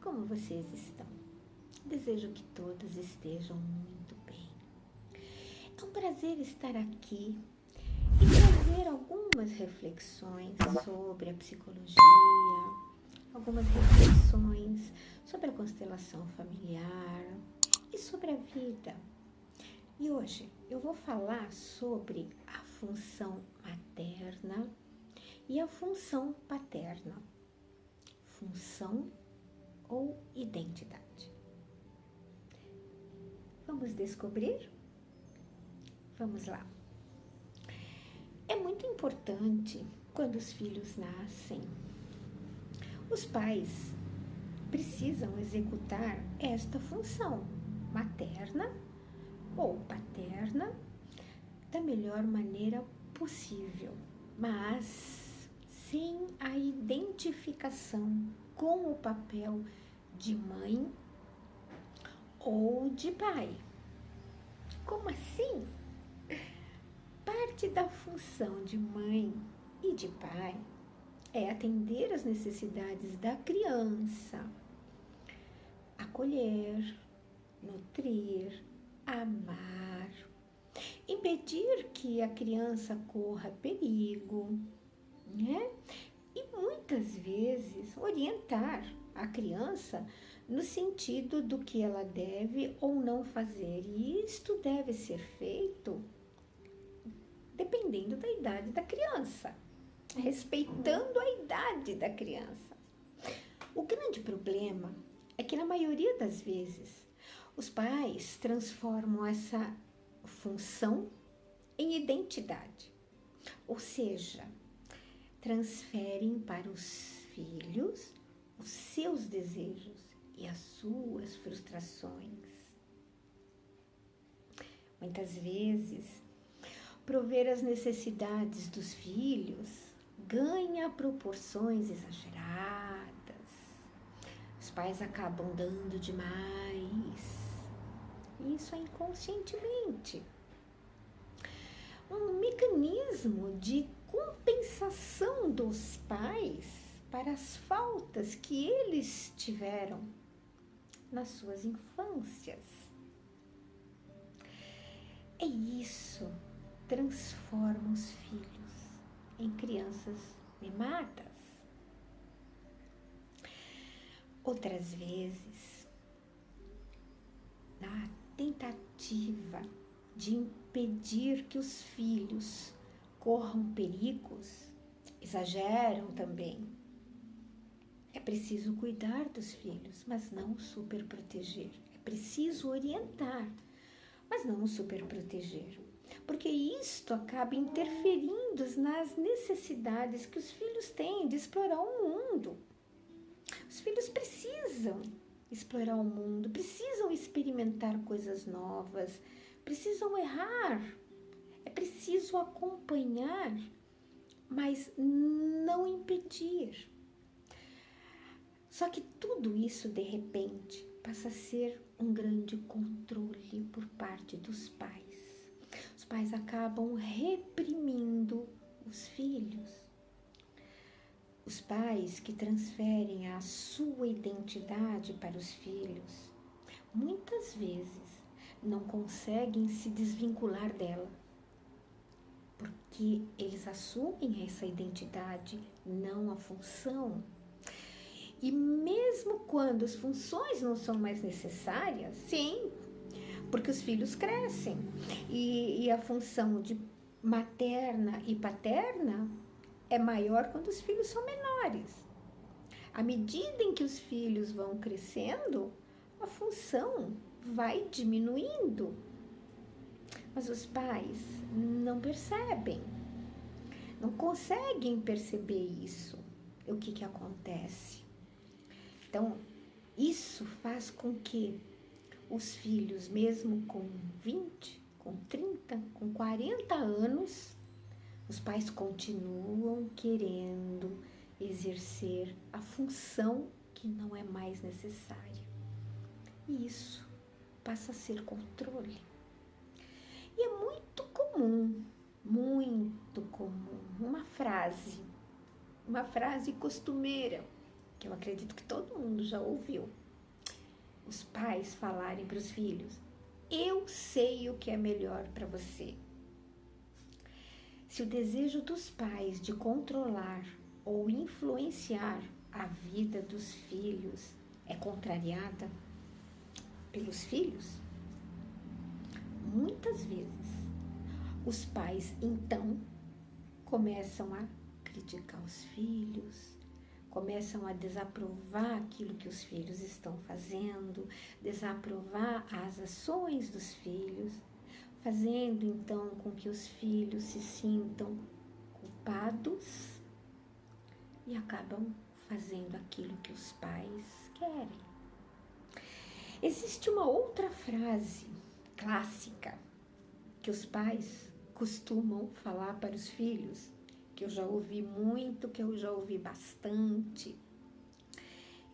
Como vocês estão? Desejo que todos estejam muito bem. É um prazer estar aqui e trazer algumas reflexões sobre a psicologia, algumas reflexões sobre a constelação familiar e sobre a vida. E hoje eu vou falar sobre a função materna e a função paterna. Função ou identidade. Vamos descobrir? Vamos lá. É muito importante quando os filhos nascem. Os pais precisam executar esta função materna ou paterna da melhor maneira possível, mas sem a identificação com o papel de mãe ou de pai. Como assim? Parte da função de mãe e de pai é atender às necessidades da criança, acolher, nutrir, amar, impedir que a criança corra perigo, né? E muitas vezes orientar a criança no sentido do que ela deve ou não fazer. E isto deve ser feito dependendo da idade da criança, respeitando a idade da criança. O grande problema é que na maioria das vezes os pais transformam essa função em identidade, ou seja, transferem para os filhos os seus desejos e as suas frustrações. Muitas vezes, prover as necessidades dos filhos ganha proporções exageradas. Os pais acabam dando demais. Isso é inconscientemente. Um mecanismo de compensação dos pais para as faltas que eles tiveram nas suas infâncias. É isso, transforma os filhos em crianças mimadas. Outras vezes, na tentativa de impedir que os filhos corram perigos, exageram também. É preciso cuidar dos filhos, mas não superproteger. É preciso orientar, mas não superproteger. Porque isto acaba interferindo nas necessidades que os filhos têm de explorar o mundo. Os filhos precisam explorar o mundo, precisam experimentar coisas novas, precisam errar. É preciso acompanhar, mas não impedir. Só que tudo isso, de repente, passa a ser um grande controle por parte dos pais. Os pais acabam reprimindo os filhos. Os pais que transferem a sua identidade para os filhos, muitas vezes não conseguem se desvincular dela, porque eles assumem essa identidade, não a função. E mesmo quando as funções não são mais necessárias, sim, porque os filhos crescem e a função de materna e paterna é maior quando os filhos são menores. À medida em que os filhos vão crescendo, a função vai diminuindo. Mas os pais não percebem, não conseguem perceber isso. O que acontece? Então, isso faz com que os filhos, mesmo com 20, com 30, com 40 anos, os pais continuam querendo exercer a função que não é mais necessária. E isso passa a ser controle. E é muito comum, uma frase costumeira, que eu acredito que todo mundo já ouviu. Os pais falarem para os filhos: eu sei o que é melhor para você. Se o desejo dos pais de controlar ou influenciar a vida dos filhos é contrariada pelos filhos, muitas vezes os pais então começam a criticar os filhos, começam a desaprovar aquilo que os filhos estão fazendo, desaprovar as ações dos filhos, fazendo então com que os filhos se sintam culpados e acabam fazendo aquilo que os pais querem. Existe uma outra frase clássica que os pais costumam falar para os filhos, que eu já ouvi muito, que eu já ouvi bastante.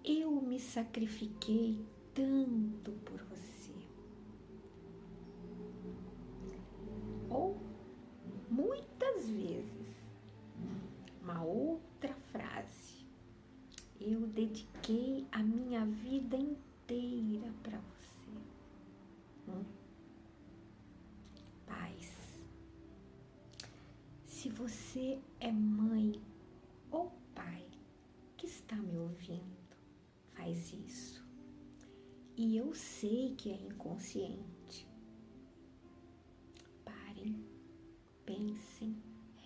Eu me sacrifiquei tanto por você. Ou, muitas vezes, uma outra frase: eu dediquei a minha vida inteira para você. Pais, se você é mãe ou pai que está me ouvindo, faz isso. E eu sei que é inconsciente. Parem, pensem,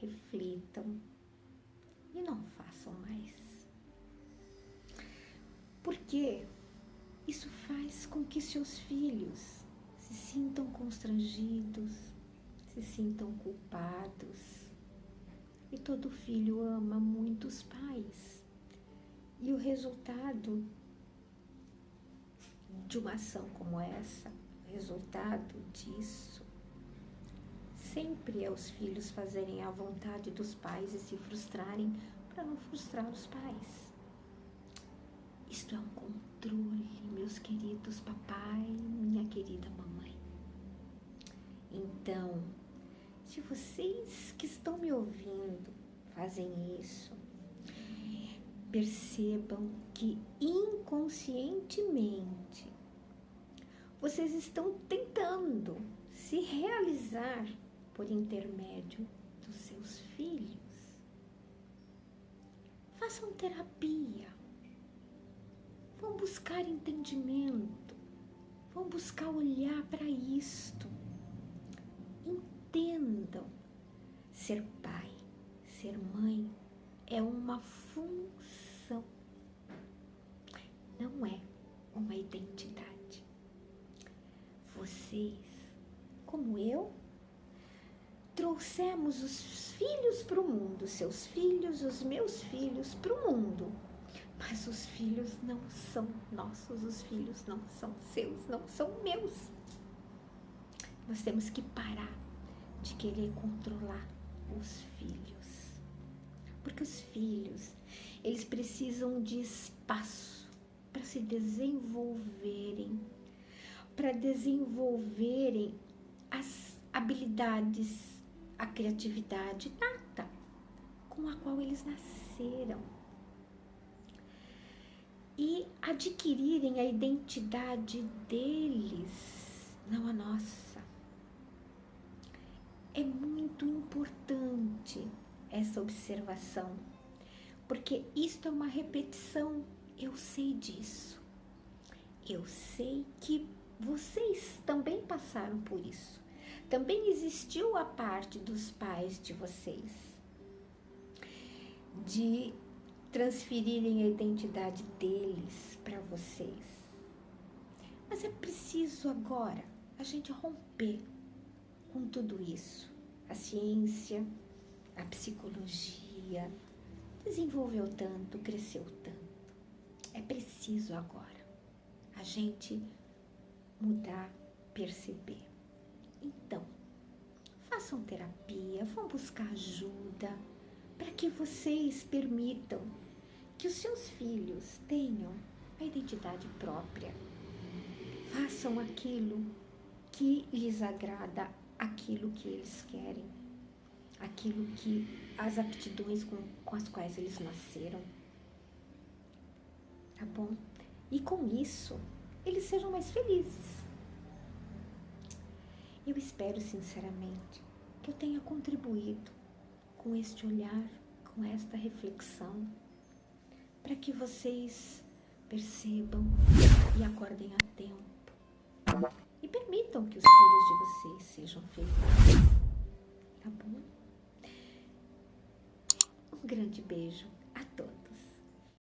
reflitam e não façam mais. Porque isso faz com que seus filhos se sintam constrangidos, se sintam culpados. E todo filho ama muito os pais. E o resultado de uma ação como essa, o resultado disso, sempre é os filhos fazerem a vontade dos pais e se frustrarem para não frustrar os pais. Isto é um controle, meus queridos papai, minha querida mamãe. Então, se vocês que estão me ouvindo fazem isso, percebam que inconscientemente vocês estão tentando se realizar por intermédio dos seus filhos. Façam terapia, vão buscar entendimento, vão buscar olhar para isto. Entendam, ser pai, ser mãe é uma função, não é uma identidade. Vocês, como eu, trouxemos os filhos para o mundo, seus filhos, os meus filhos para o mundo. Mas os filhos não são nossos, os filhos não são seus, não são meus. Nós temos que parar de querer controlar os filhos. Porque os filhos, eles precisam de espaço para se desenvolverem, para desenvolverem as habilidades, a criatividade nata com a qual eles nasceram. E adquirirem a identidade deles, não a nossa. É muito importante essa observação, porque isto é uma repetição, eu sei disso. Eu sei que vocês também passaram por isso. Também existiu a parte dos pais de vocês, de transferirem a identidade deles para vocês. Mas é preciso agora a gente romper com tudo isso. A ciência, a psicologia desenvolveu tanto, cresceu tanto. É preciso agora a gente mudar, perceber. Então, façam terapia, vão buscar ajuda para que vocês permitam que os seus filhos tenham a identidade própria. Façam aquilo que lhes agrada, aquilo que eles querem, aquilo que as aptidões com as quais eles nasceram, tá bom? E com isso, eles sejam mais felizes. Eu espero sinceramente que eu tenha contribuído com este olhar, com esta reflexão, para que vocês percebam e acordem a tempo e permitam que os filhos de vocês sejam felizes, tá bom? Um grande beijo.